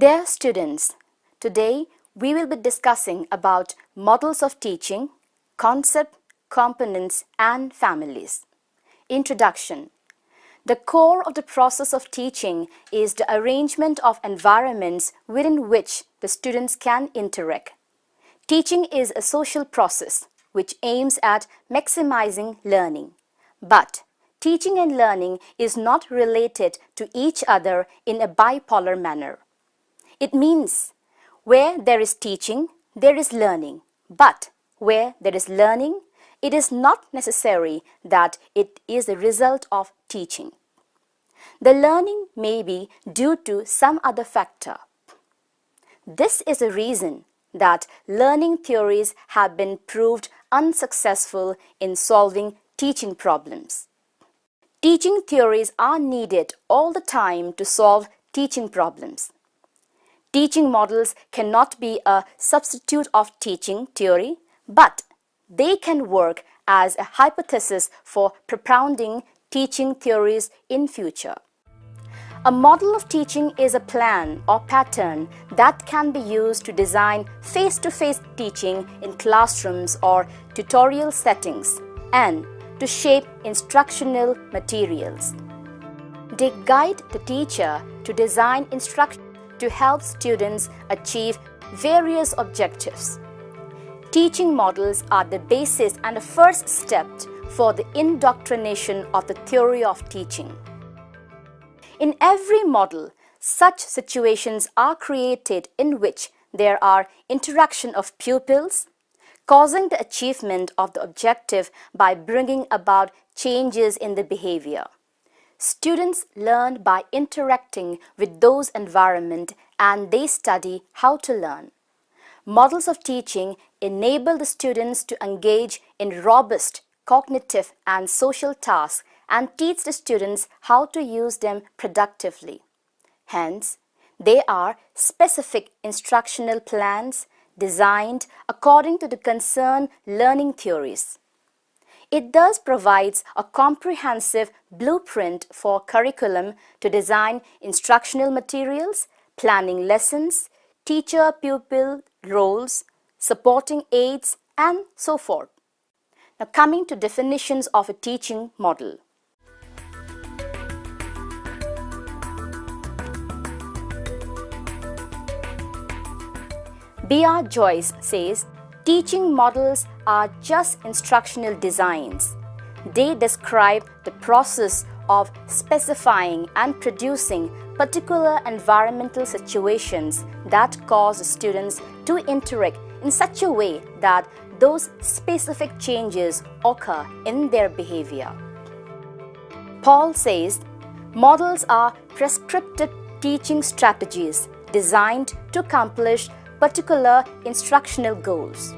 Dear students, today we will be discussing about models of teaching, concept, components and families. Introduction. The core of the process of teaching is the arrangement of environments within which the students can interact. Teaching is a social process which aims at maximizing learning. But teaching and learning is not related to each other in a bipolar manner. It means where there is teaching, there is learning. But where there is learning, it is not necessary that it is a result of teaching. The learning may be due to some other factor. This is a reason that learning theories have been proved unsuccessful in solving teaching problems. Teaching theories are needed all the time to solve teaching problems. Teaching models cannot be a substitute of teaching theory, but they can work as a hypothesis for propounding teaching theories in future. A model of teaching is a plan or pattern that can be used to design face-to-face teaching in classrooms or tutorial settings and to shape instructional materials. They guide the teacher to design instruction to help students achieve various objectives. Teaching models are the basis and the first step for the indoctrination of the theory of teaching. In every model, such situations are created in which there are interaction of pupils, causing the achievement of the objective by bringing about changes in the behavior. Students learn by interacting with those environments and they study how to learn. Models of teaching enable the students to engage in robust cognitive and social tasks and teach the students how to use them productively. Hence, they are specific instructional plans designed according to the concerned learning theories. It thus provides a comprehensive blueprint for curriculum to design instructional materials, planning lessons, teacher-pupil roles, supporting aids, and so forth. Now coming to definitions of a teaching model. B.R. Joyce says, teaching models are just instructional designs. They describe the process of specifying and producing particular environmental situations that cause students to interact in such a way that those specific changes occur in their behavior. Paul says, models are prescriptive teaching strategies designed to accomplish particular instructional goals.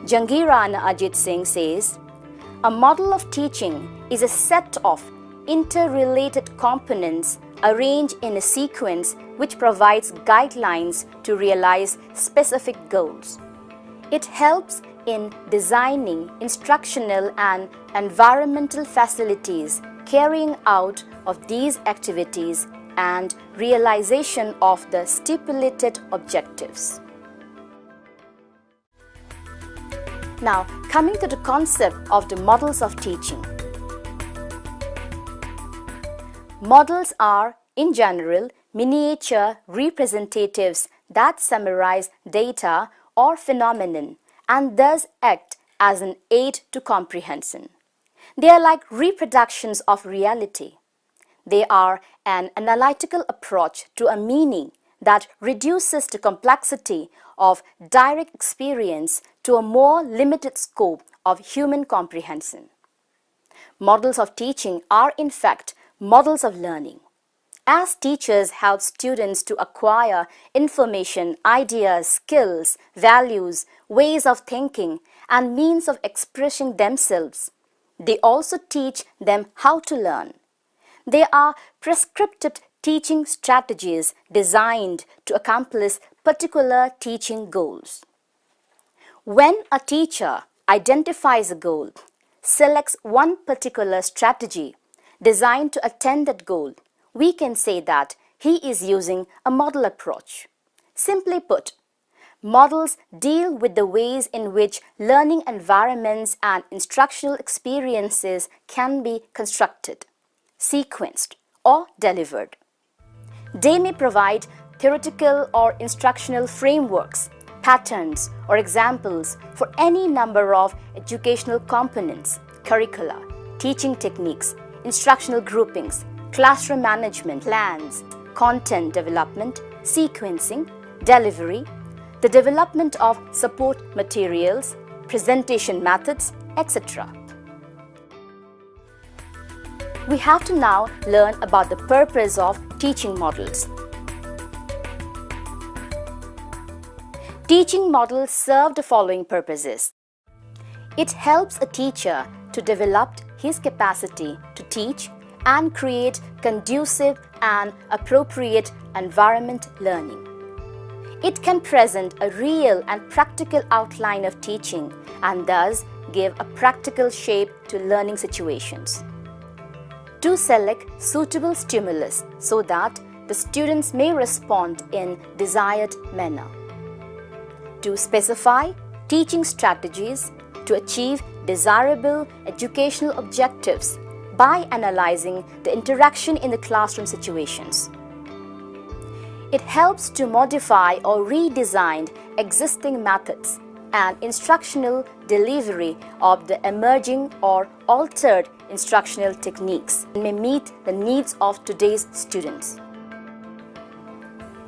Jangira Ajit Singh says, a model of teaching is a set of interrelated components arranged in a sequence which provides guidelines to realize specific goals. It helps in designing instructional and environmental facilities, carrying out of these activities and realization of the stipulated objectives. Now, coming to the concept of the models of teaching. Models are, in general, miniature representatives that summarize data or phenomenon and thus act as an aid to comprehension. They are like reproductions of reality. They are an analytical approach to a meaning that reduces the complexity of direct experience to a more limited scope of human comprehension. Models of teaching are, in fact, models of learning. As teachers help students to acquire information, ideas, skills, values, ways of thinking, and means of expressing themselves, they also teach them how to learn. They are prescriptive teaching strategies designed to accomplish particular teaching goals. When a teacher identifies a goal, selects one particular strategy designed to attain that goal, we can say that he is using a model approach. Simply put, models deal with the ways in which learning environments and instructional experiences can be constructed, sequenced, or delivered. They may provide theoretical or instructional frameworks, patterns, or examples for any number of educational components, curricula, teaching techniques, instructional groupings, classroom management plans, content development, sequencing, delivery, the development of support materials, presentation methods, etc. We have to now learn about the purpose of teaching models. Teaching models serve the following purposes. It helps a teacher to develop his capacity to teach and create conducive and appropriate environment learning. It can present a real and practical outline of teaching and thus give a practical shape to learning situations. To select suitable stimulus so that the students may respond in desired manner. To specify teaching strategies to achieve desirable educational objectives by analyzing the interaction in the classroom situations. It helps to modify or redesign existing methods and instructional delivery of the emerging or altered instructional techniques and may meet the needs of today's students.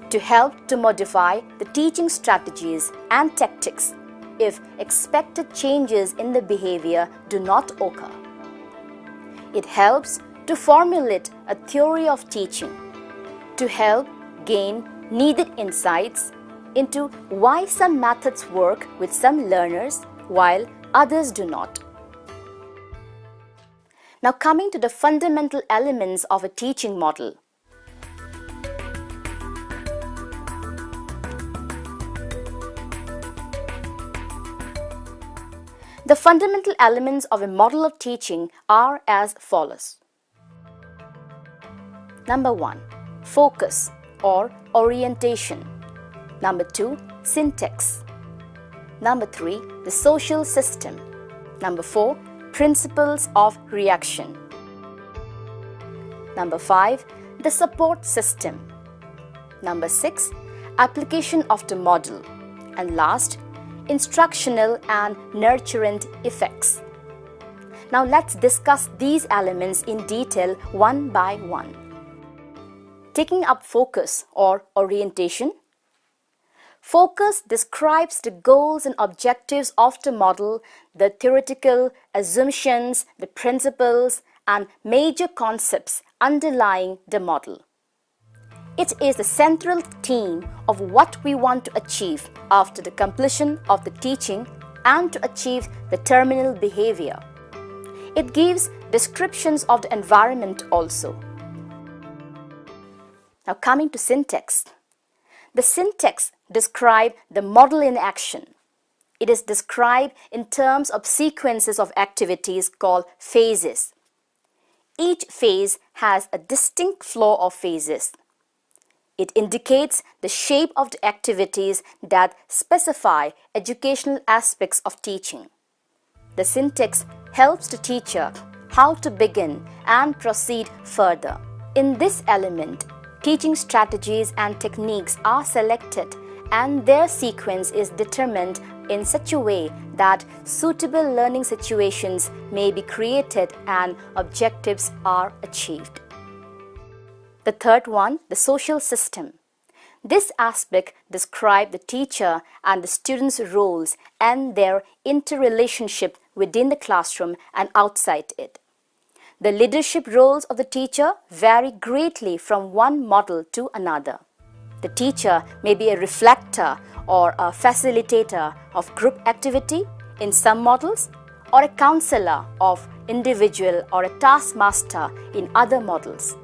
To help to modify the teaching strategies and tactics if expected changes in the behavior do not occur. It helps to formulate a theory of teaching, to help gain needed insights into why some methods work with some learners while others do not. Now coming to the fundamental elements of a teaching model. The fundamental elements of a model of teaching are as follows. Number 1. Focus or orientation. Number 2. Syntax. Number 3. The social system. Number 4. Principles of reaction. Number 5. The support system. Number 6. Application of the model. And last, instructional and nurturant effects. Now let's discuss these elements in detail one by one. Taking up focus or orientation. Focus describes the goals and objectives of the model, the theoretical assumptions, the principles, and major concepts underlying the model. It is the central theme of what we want to achieve after the completion of the teaching and to achieve the terminal behavior. It gives descriptions of the environment also. Now coming to syntax. The syntax describes the model in action. It is described in terms of sequences of activities called phases. Each phase has a distinct flow of phases. It indicates the shape of the activities that specify educational aspects of teaching. The syntax helps the teacher how to begin and proceed further. In this element, teaching strategies and techniques are selected and their sequence is determined in such a way that suitable learning situations may be created and objectives are achieved. The third one, the social system. This aspect describes the teacher and the students' roles and their interrelationship within the classroom and outside it. The leadership roles of the teacher vary greatly from one model to another. The teacher may be a reflector or a facilitator of group activity in some models, or a counselor of individual or a taskmaster in other models.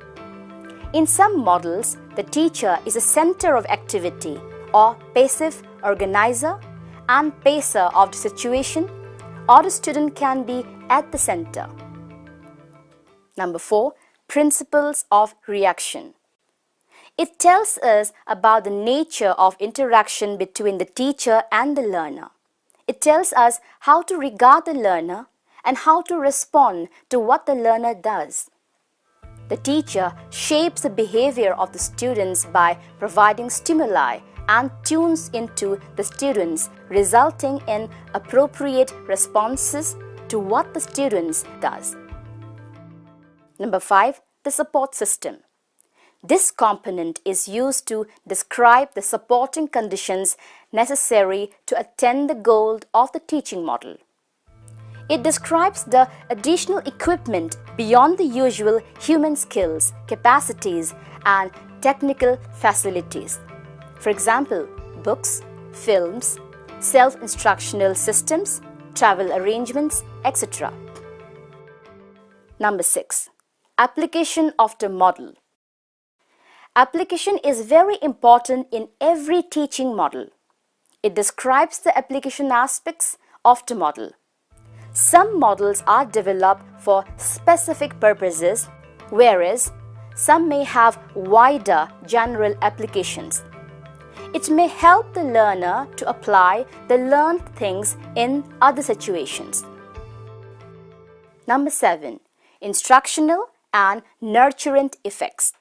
In some models, the teacher is a center of activity or passive organizer and pacer of the situation, or the student can be at the center. Number 4. Principles of reaction. It tells us about the nature of interaction between the teacher and the learner. It tells us how to regard the learner and how to respond to what the learner does. The teacher shapes the behavior of the students by providing stimuli and tunes into the students, resulting in appropriate responses to what the students does. Number 5, the support system. This component is used to describe the supporting conditions necessary to attain the goal of the teaching model. It describes the additional equipment beyond the usual human skills, capacities, and technical facilities. For example, books, films, self-instructional systems, travel arrangements, etc. Number 6. Application of the model. Application is very important in every teaching model. It describes the application aspects of the model. Some models are developed for specific purposes, whereas some may have wider general applications. It may help the learner to apply the learned things in other situations. Number 7. Instructional and nurturant effects.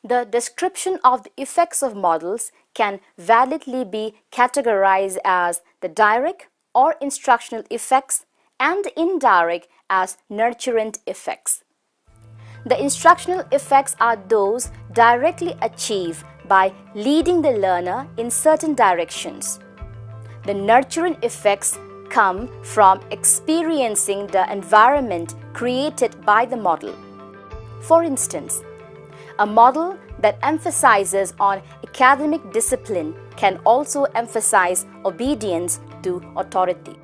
The description of the effects of models can validly be categorized as the direct or instructional effects and the indirect as nurturant effects. The instructional effects are those directly achieved by leading the learner in certain directions. The nurturant effects come from experiencing the environment created by the model. For instance, a model that emphasizes on academic discipline can also emphasize obedience to authority.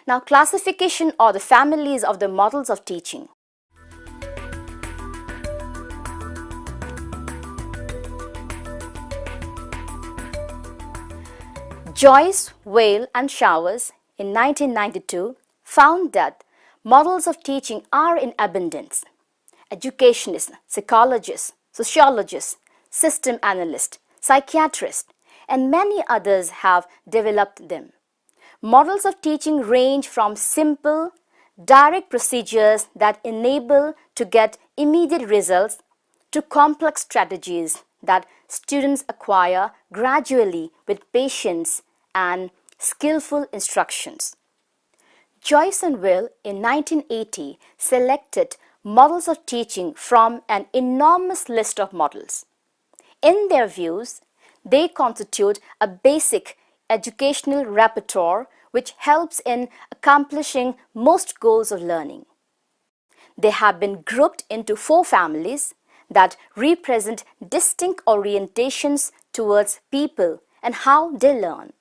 Now, classification or the families of the models of teaching. Joyce, Weil and Showers in 1992 found that models of teaching are in abundance. Educationists, psychologists, sociologists, system analysts, psychiatrists, and many others have developed them. Models of teaching range from simple, direct procedures that enable to get immediate results to complex strategies that students acquire gradually with patience and skillful instructions. Joyce and Weil in 1980 selected models of teaching from an enormous list of models. In their views, they constitute a basic educational repertoire which helps in accomplishing most goals of learning. They have been grouped into 4 families that represent distinct orientations towards people and how they learn.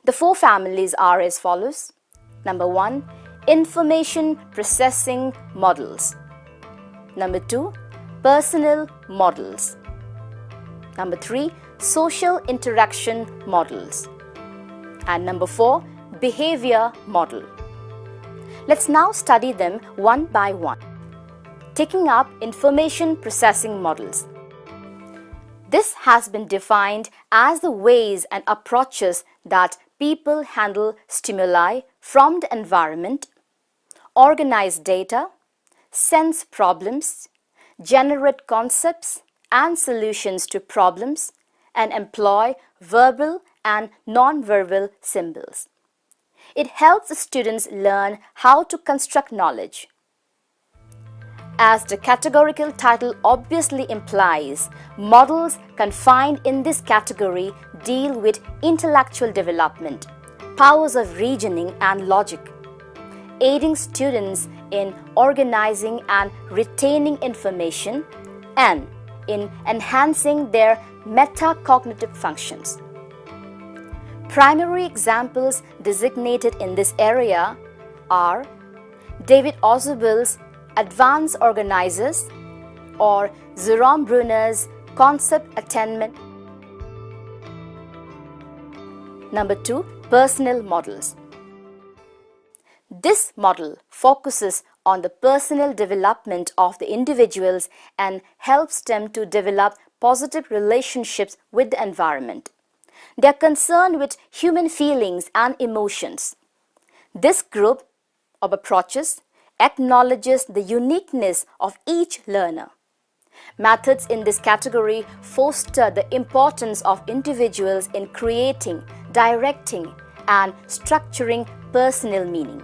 The 4 families are as follows. Number 1, information processing models. Number 2, personal models. Number 3, social interaction models. And number 4, behavior model. Let's now study them one by one. Taking up information processing models. This has been defined as the ways and approaches that people handle stimuli from the environment, organize data, sense problems, generate concepts and solutions to problems, and employ verbal and non-verbal symbols. It helps the students learn how to construct knowledge. As the categorical title obviously implies, models confined in this category deal with intellectual development, powers of reasoning and logic, aiding students in organizing and retaining information, and in enhancing their metacognitive functions. Primary examples designated in this area are David Ausubel's Advanced Organizers or Jerome Bruner's Concept Attainment. Number 2, personal models. This model focuses on the personal development of the individuals and helps them to develop positive relationships with the environment. They are concerned with human feelings and emotions. This group of approaches acknowledges the uniqueness of each learner. Methods in this category foster the importance of individuals in creating, directing, and structuring personal meaning.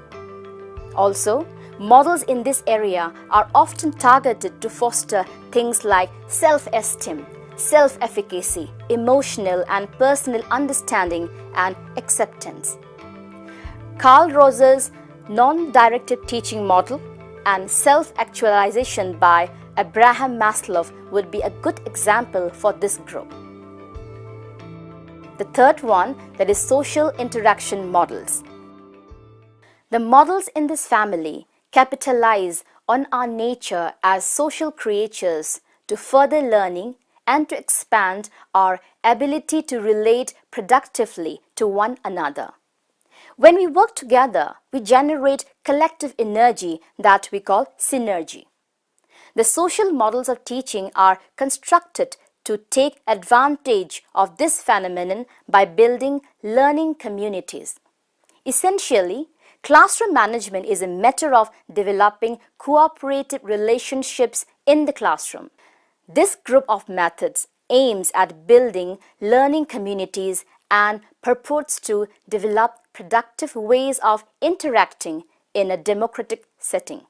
Also, models in this area are often targeted to foster things like self-esteem, self-efficacy, emotional and personal understanding, and acceptance. Carl Roser's non-directive teaching model and self-actualization by Abraham Maslow would be a good example for this group. The third one, that is social interaction models. The models in this family capitalize on our nature as social creatures to further learning and to expand our ability to relate productively to one another. When we work together, we generate collective energy that we call synergy. The social models of teaching are constructed to take advantage of this phenomenon by building learning communities. Essentially, classroom management is a matter of developing cooperative relationships in the classroom. This group of methods aims at building learning communities and purports to develop productive ways of interacting in a democratic setting.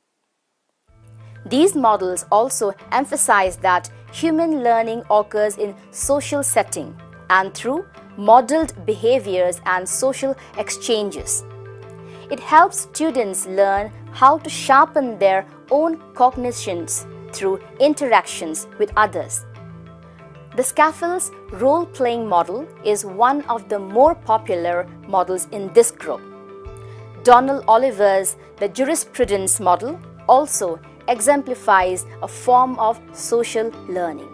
These models also emphasize that human learning occurs in social setting and through modeled behaviors and social exchanges. It helps students learn how to sharpen their own cognitions through interactions with others. The Scaffold's role-playing model is one of the more popular models in this group. Donald Oliver's The Jurisprudence model also exemplifies a form of social learning.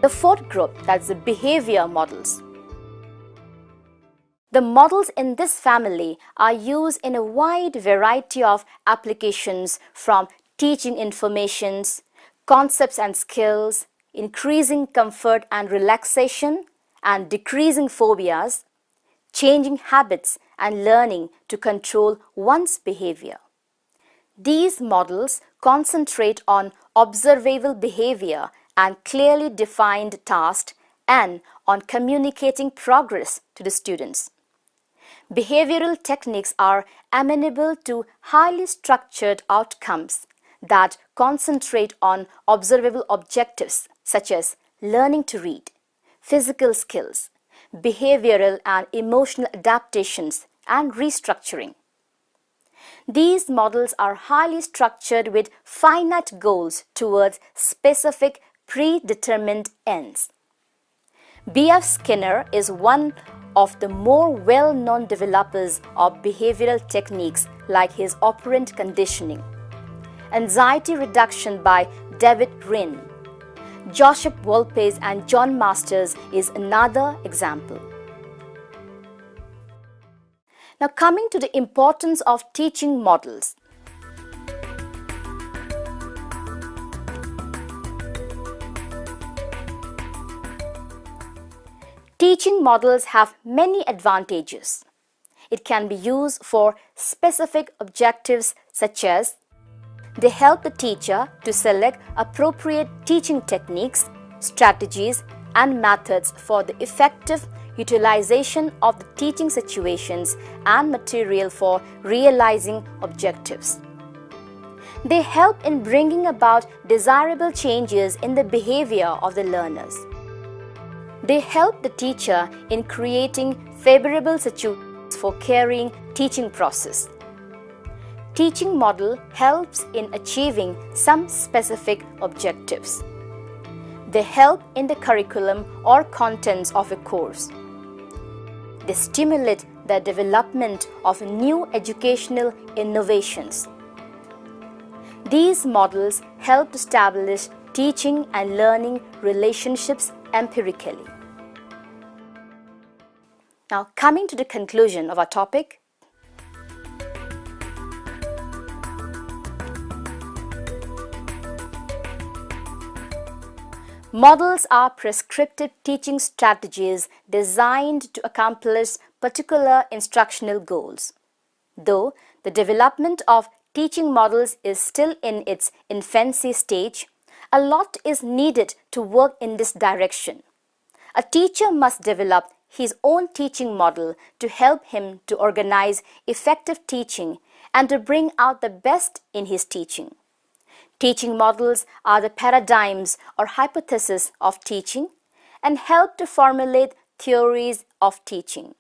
The fourth group, that's the behavior models. The models in this family are used in a wide variety of applications, from teaching informations, concepts and skills, increasing comfort and relaxation, and decreasing phobias, changing habits and learning to control one's behavior. These models concentrate on observable behavior and clearly defined tasks and on communicating progress to the students. Behavioral techniques are amenable to highly structured outcomes that concentrate on observable objectives such as learning to read, physical skills, behavioral and emotional adaptations, and restructuring. These models are highly structured with finite goals towards specific predetermined ends. B.F. Skinner is one of the more well-known developers of behavioral techniques like his operant conditioning. Anxiety reduction by David Rinn, Joseph Volpes and John Masters is another example. Now, coming to the importance of teaching models. Teaching models have many advantages. It can be used for specific objectives such as they help the teacher to select appropriate teaching techniques, strategies, and methods for the effective utilization of the teaching situations and material for realizing objectives. They help in bringing about desirable changes in the behavior of the learners. They help the teacher in creating favorable situations for carrying teaching process. Teaching model helps in achieving some specific objectives. They help in the curriculum or contents of a course. They stimulate the development of new educational innovations. These models help establish teaching and learning relationships empirically. Now, coming to the conclusion of our topic, Models are prescriptive teaching strategies designed to accomplish particular instructional goals. Though the development of teaching models is still in its infancy stage, a lot is needed to work in this direction. A teacher must develop his own teaching model to help him to organize effective teaching and to bring out the best in his teaching. Teaching models are the paradigms or hypotheses of teaching and help to formulate theories of teaching.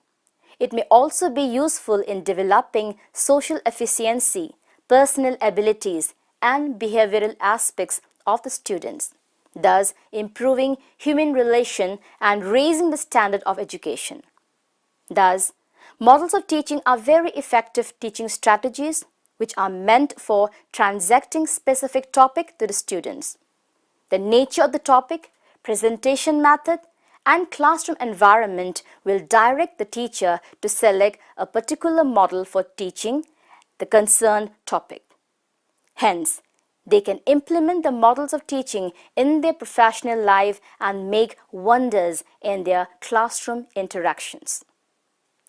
It may also be useful in developing social efficiency, personal abilities, and behavioral aspects of the students, thus improving human relation and raising the standard of education. Thus, models of teaching are very effective teaching strategies which are meant for transacting specific topic to the students. The nature of the topic, presentation method, and classroom environment will direct the teacher to select a particular model for teaching the concerned topic. Hence, they can implement the models of teaching in their professional life and make wonders in their classroom interactions.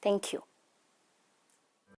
Thank you.